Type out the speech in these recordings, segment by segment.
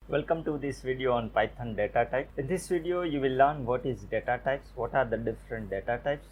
Welcome to this video on Python data types. In this video, you will learn what is data types, what are the different data types,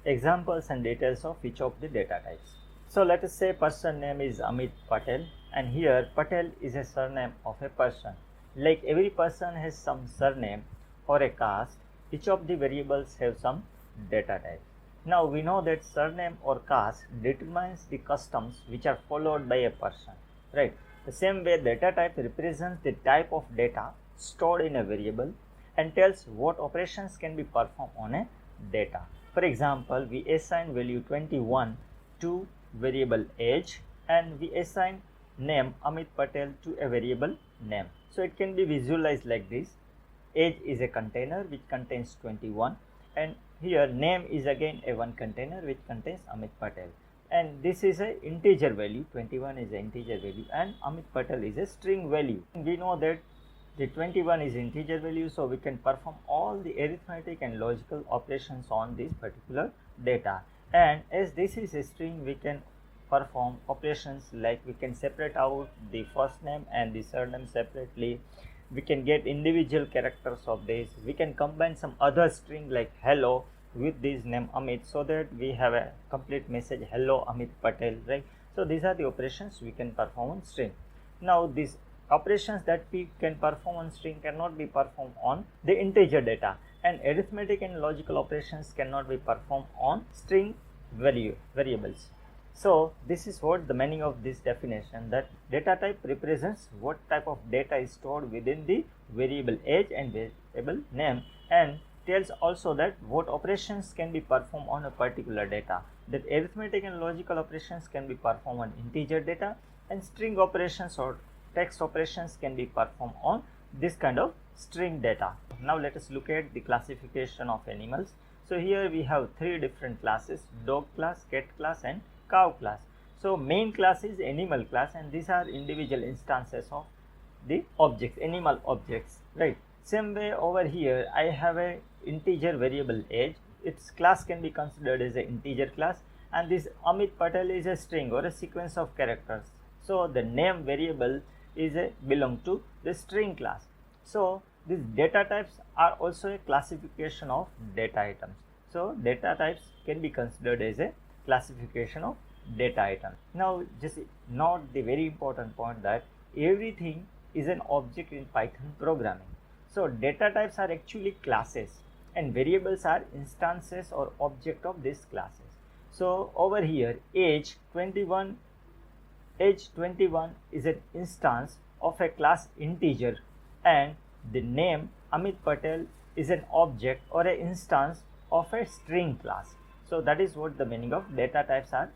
examples and details of each of the data types. So let us say person name is Amit Patel, and here Patel is a surname of a person. Like every person has some surname or a caste, each of the variables have some data type. Now we know that surname or caste determines the customs which are followed by a person, right? The same way, data type represents the type of data stored in a variable and tells what operations can be performed on a data. For example, we assign value 21 to variable age and we assign name Amit Patel to a variable name. So it can be visualized like this. Age is a container which contains 21, and here name is again a one container which contains Amit Patel. And this is a integer value, 21 is an integer value and Amit Patel is a string value. We know that the 21 is integer value, so we can perform all the arithmetic and logical operations on this particular data. And as this is a string, we can perform operations like we can separate out the first name and the surname separately. We can get individual characters of this. We can combine some other string like hello with this name Amit, so that we have a complete message hello Amit Patel, right? So these are the operations we can perform on string. Now these operations that we can perform on string cannot be performed on the integer data, and arithmetic and logical operations cannot be performed on string variables. So this is what the meaning of this definition, that data type represents what type of data is stored within the variable age and variable name, and tells also that what operations can be performed on a particular data. That arithmetic and logical operations can be performed on integer data, and string operations or text operations can be performed on this kind of string data. Now let us look at the classification of animals. So here we have three different classes: dog class, cat class and cow class. So main class is animal class, and these are individual instances of the objects, animal objects, right? Same way over here I have a integer variable age. Its class can be considered as an integer class, and this Amit Patel is a string or a sequence of characters. So the name variable is a belong to the string class. So these data types are also a classification of data items. So data types can be considered as a classification of data items. Now just note the very important point that everything is an object in Python programming. So data types are actually classes and variables are instances or object of these classes. So over here age 21 is an instance of a class integer, and the name Amit Patel is an object or an instance of a string class. So that is what the meaning of data types are: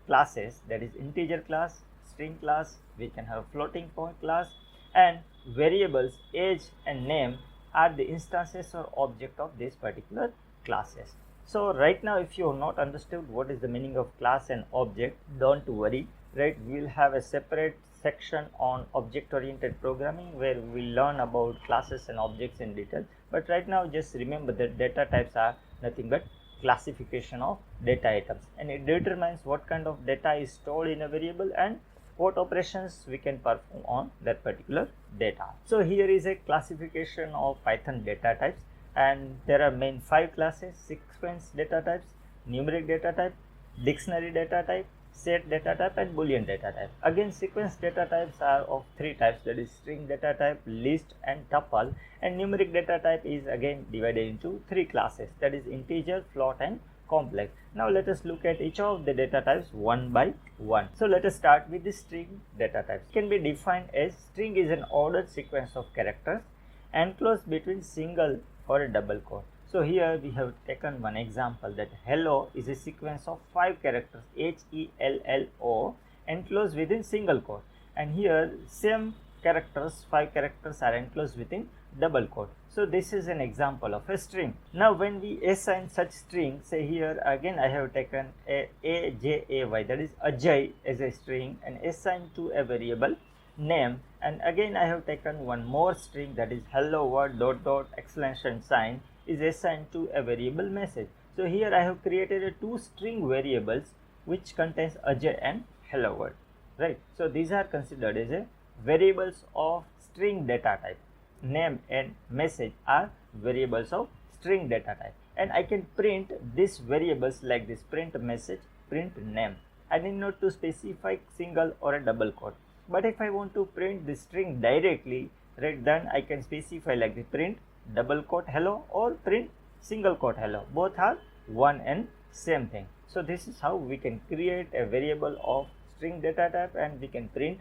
classes, that is integer class, string class, we can have floating point class, and variables age and name are the instances or object of these particular classes. So right now, if you have not understood what is the meaning of class and object, don't worry, right? We will have a separate section on object oriented programming where we will learn about classes and objects in detail. But right now, just remember that data types are nothing but classification of data items, and it determines what kind of data is stored in a variable and what operations we can perform on that particular data. So here is a classification of Python data types, and there are main 5 classes: sequence data types, numeric data type, dictionary data type, set data type and boolean data type. Again, sequence data types are of 3 types, that is string data type, list and tuple, and numeric data type is again divided into 3 classes, that is integer, float and complex. Now let us look at each of the data types one by one. So let us start with the string data types. It can be defined as string is an ordered sequence of characters enclosed between single or a double quote. So here we have taken one example, that hello is a sequence of 5 characters HELLO enclosed within single quote, and here same characters, 5 characters are enclosed within double quote. So this is an example of a string. Now when we assign such string, say here again I have taken AJAY, that is Ajay, as a string and assigned to a variable name, and again I have taken one more string, that is hello world dot dot exclamation sign, is assigned to a variable message. So here I have created 2 string variables which contains Ajay and hello world, right? So these are considered as a variables of string data type. Name and message are variables of string data type, and I can print these variables like this: print message, print name. I need not to specify single or a double quote. But if I want to print the string directly, right, then I can specify like the print double quote hello or print single quote hello. Both are one and same thing. So this is how we can create a variable of string data type and we can print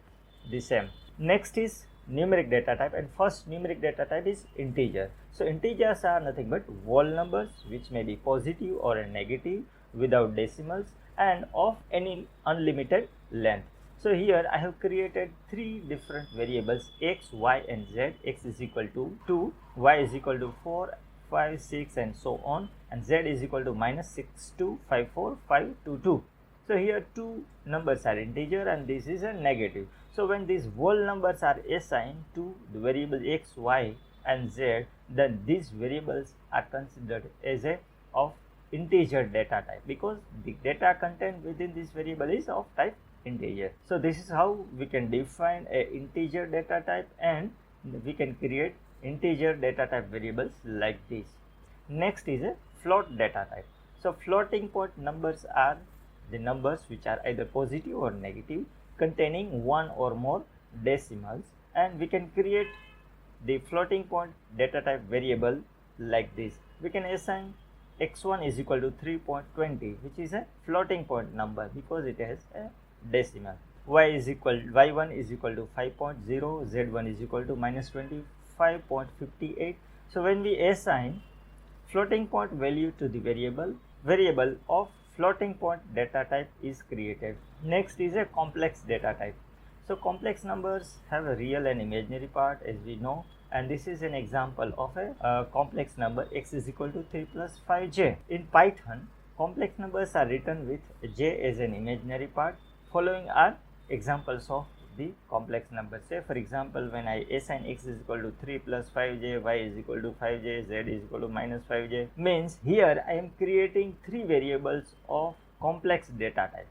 the same. Next is numeric data type, and first numeric data type is integer. So integers are nothing but whole numbers which may be positive or a negative without decimals and of any unlimited length. So here I have created three different variables: x, y and z. X is equal to 2, y is equal to 4, 5, 6 and so on, and z is equal to -6, 2, 5, 4, 5, 2, 2. So here two numbers are integer and this is a negative. So when these whole numbers are assigned to the variable x, y and z, then these variables are considered as a of integer data type, because the data contained within this variable is of type integer. So this is how we can define a integer data type, and we can create integer data type variables like this. Next is a float data type. So floating point numbers are the numbers which are either positive or negative, containing one or more decimals, and we can create the floating point data type variable like this. We can assign x1 is equal to 3.20, which is a floating point number because it has a decimal. Y1 is equal to 5.0, z1 is equal to -25.58. So when we assign floating point value to the variable of floating point data type is created. Next is a complex data type. So complex numbers have a real and imaginary part, as we know, and this is an example of a complex number. X is equal to 3 plus 5j. In Python, complex numbers are written with j as an imaginary part. Following are examples of the complex numbers. Say for example, when I assign x is equal to 3 plus 5j, y is equal to 5j, z is equal to -5j, means here I am creating three variables of complex data type.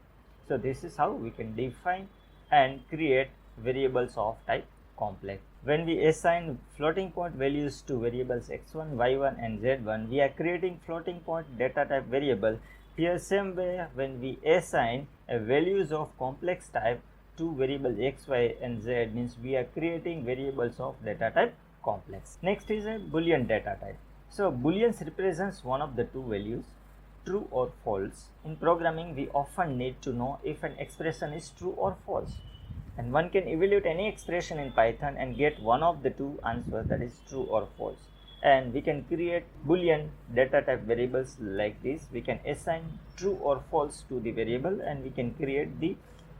So this is how we can define and create variables of type complex. When we assign floating point values to variables x1, y1 and z1, we are creating floating point data type variable. Here same way, when we assign values of complex type to variables x, y and z, means we are creating variables of data type complex. Next is a Boolean data type. So Booleans represents one of the two values, true or false. In programming, we often need to know if an expression is true or false, and one can evaluate any expression in Python and get one of the two answers, that is true or false. And we can create Boolean data type variables like this. We can assign true or false to the variable and we can create the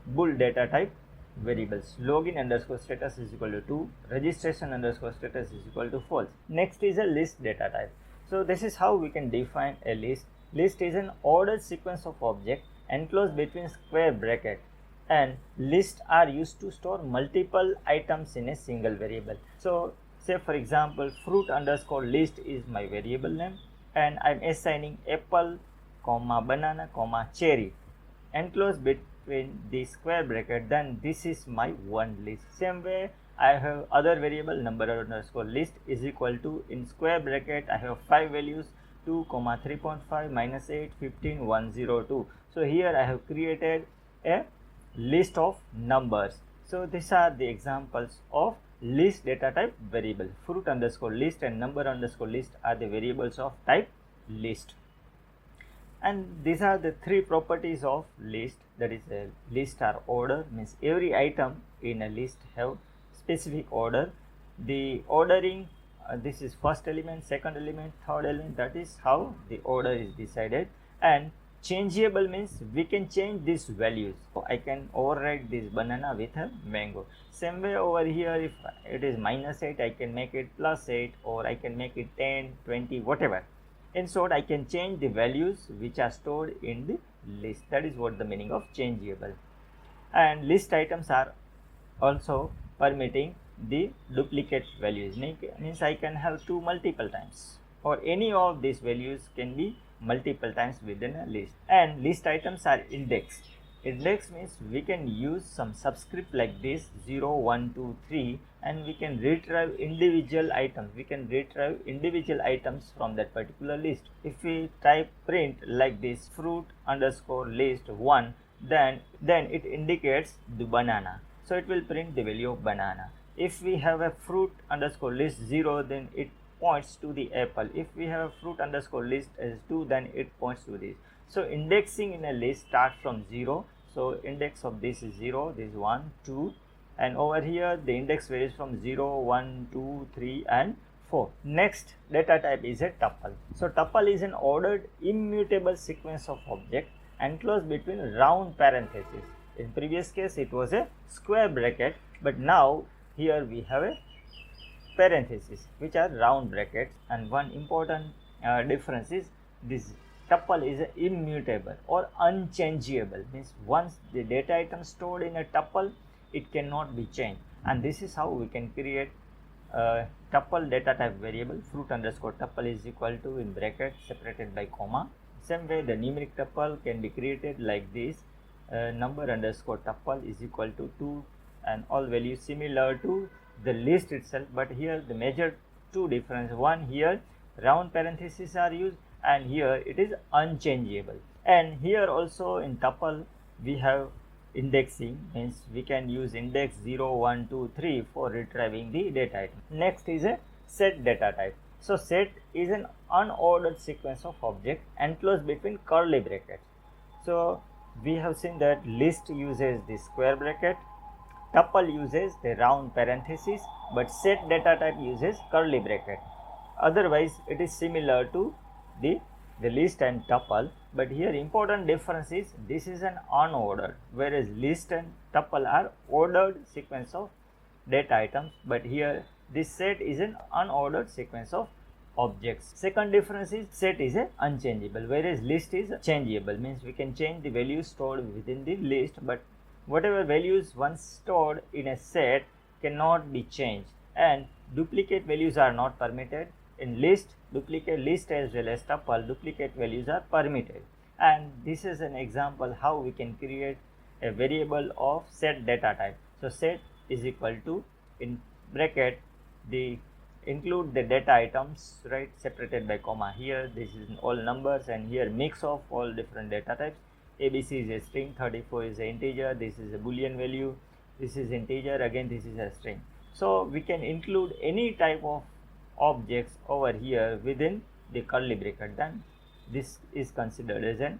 bool data type variables. Login underscore status is equal to true, registration underscore status is equal to false. Next is a list data type. So this is how we can define a list. List is an ordered sequence of objects enclosed between square bracket, and lists are used to store multiple items in a single variable. So say for example, fruit underscore list is my variable name, and I'm assigning apple, banana, cherry enclosed between the square bracket, then this is my one list. Same way, I have other variable number underscore list is equal to, in square bracket I have 5 values, 2, 3.5, -8, 15, 102. So here I have created a list of numbers. So these are the examples of list data type variable. Fruit underscore list and number underscore list are the variables of type list. And these are the three properties of list. That is, a list are order, means every item in a list have specific order. The ordering, this is first element, second element, third element, that is how the order is decided. And changeable means we can change these values. So I can override this banana with a mango. Same way over here, if it is -8, I can make it +8, or I can make it 10, 20, whatever. In short, I can change the values which are stored in the list. That is what the meaning of changeable. And list items are also permitting the duplicate values, means I can have 2 multiple times, or any of these values can be multiple times within a list. And list items are indexed. Index means we can use some subscript like this 0, 1, 2, 3 and we can retrieve individual items. We can retrieve individual items from that particular list. If we type print like this fruit underscore list 1, then it indicates the banana. So it will print the value of banana. If we have a fruit underscore list 0, then it points to the apple. If we have a fruit underscore list as 2, then it points to this. So indexing in a list starts from 0. So index of this is 0, this is 1, 2, and over here the index varies from 0, 1, 2, 3 and 4. Next data type is a tuple. So tuple is an ordered immutable sequence of objects enclosed between round parentheses. In previous case it was a square bracket, but now here we have a parentheses which are round brackets. And one important difference is this tuple is immutable or unchangeable, means once the data item stored in a tuple, it cannot be changed. And this is how we can create a tuple data type variable. Fruit underscore tuple is equal to in bracket separated by comma. Same way the numeric tuple can be created like this. Number underscore tuple is equal to 2 and all values similar to the list itself, but here the major two difference. One, here round parentheses are used and here it is unchangeable. And here also in tuple we have indexing, means we can use index 0, 1, 2, 3 for retrieving the data item. Next is a set data type. So set is an unordered sequence of objects enclosed between curly brackets. So we have seen that list uses the square bracket, tuple uses the round parenthesis, but set data type uses curly bracket. Otherwise it is similar to the list and tuple, but here important difference is this is an unordered, whereas list and tuple are ordered sequence of data items, but here this set is an unordered sequence of objects. Second difference is set is a unchangeable, whereas list is changeable, means we can change the values stored within the list, but whatever values once stored in a set cannot be changed, and duplicate values are not permitted. In list, duplicate list as well as tuple, duplicate values are permitted. And this is an example how we can create a variable of set data type. So set is equal to in bracket the include the data items, right, separated by comma. Here this is all numbers and here mix of all different data types. ABC is a string, 34 is an integer, this is a boolean value, this is integer, again this is a string. So we can include any type of objects over here within the curly bracket, then this is considered as a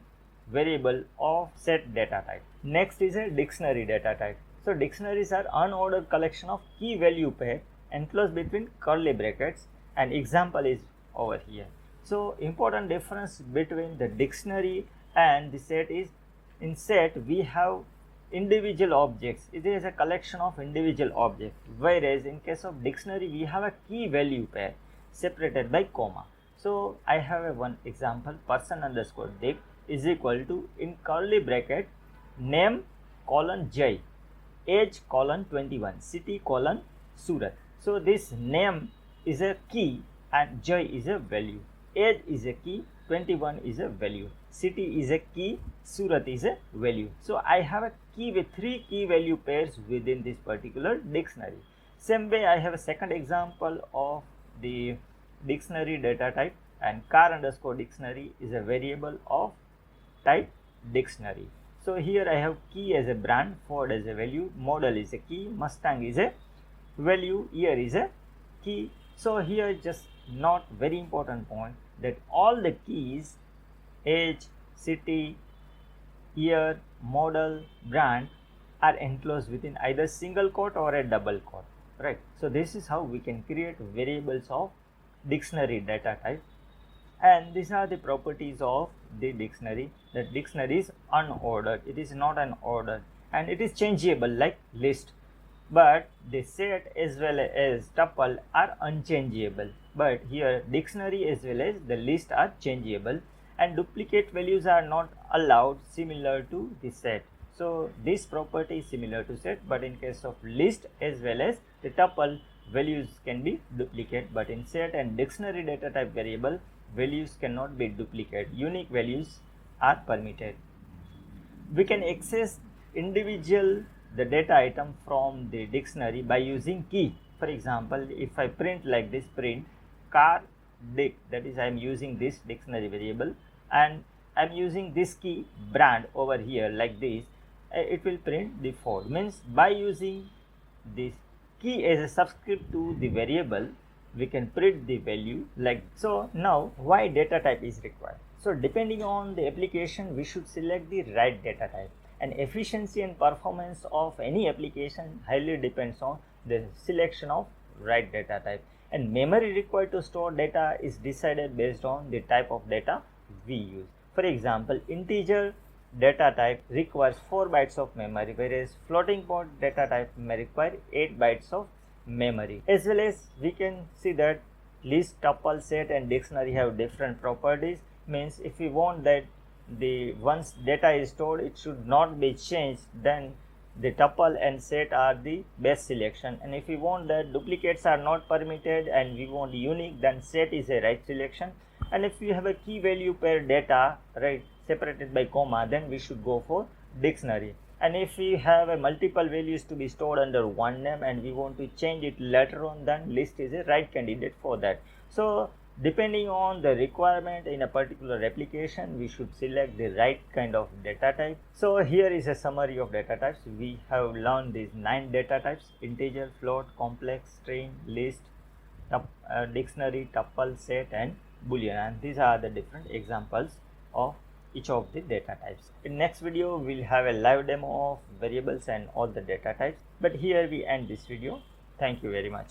variable of set data type. Next is a dictionary data type. So dictionaries are unordered collection of key value pair enclosed between curly brackets, and example is over here. So important difference between the dictionary and the set is, in set we have individual objects, it is a collection of individual objects, whereas in case of dictionary we have a key value pair separated by comma. So I have a one example, person underscore dick is equal to in curly bracket name colon Jai, age colon 21, city colon Surat. So this name is a key and Jai is a value, age is a key, 21 is a value, city is a key, Surat is a value. So I have a key with 3 key value pairs within this particular dictionary. Same way I have a second example of the dictionary data type, and car underscore dictionary is a variable of type dictionary. So here I have key as a brand, Ford as a value, model is a key, Mustang is a value, year is a key. So here just not very important point that all the keys age, city, year, model, brand are enclosed within either single quote or a double quote, right? So this is how we can create variables of dictionary data type, and these are the properties of the dictionary. The dictionary is unordered, it is not an order, and it is changeable like list, but the set as well as tuple are unchangeable, but here dictionary as well as the list are changeable, and duplicate values are not allowed similar to the set. So this property is similar to set, but in case of list as well as the tuple, values can be duplicate, but in set and dictionary data type variable, values cannot be duplicate, unique values are permitted. We can access individual the data item from the dictionary by using key. For example, if I print like this, print car dic, that is I am using this dictionary variable and I am using this key brand over here like this, it will print the Ford. Means by using this key as a subscript to the variable, we can print the value like so. Now why data type is required? So depending on the application, we should select the right data type, and efficiency and performance of any application highly depends on the selection of right data type, and memory required to store data is decided based on the type of data we use. For example, integer data type requires 4 bytes of memory, whereas floating point data type may require 8 bytes of memory. As well as we can see that list, tuple, set and dictionary have different properties. Means if we want that the once data is stored, it should not be changed, then the tuple and set are the best selection, and if we want that duplicates are not permitted and we want unique, then set is a right selection. And if you have a key value pair data, right, separated by comma, then we should go for dictionary. And if we have a multiple values to be stored under one name and we want to change it later on, then list is a right candidate for that. So depending on the requirement in a particular application, we should select the right kind of data type. So here is a summary of data types. We have learned these 9 data types: integer, float, complex, string, list, dictionary, tuple, set and boolean, and these are the different examples of each of the data types. In next video, we'll have a live demo of variables and all the data types. But here we end this video. Thank you very much.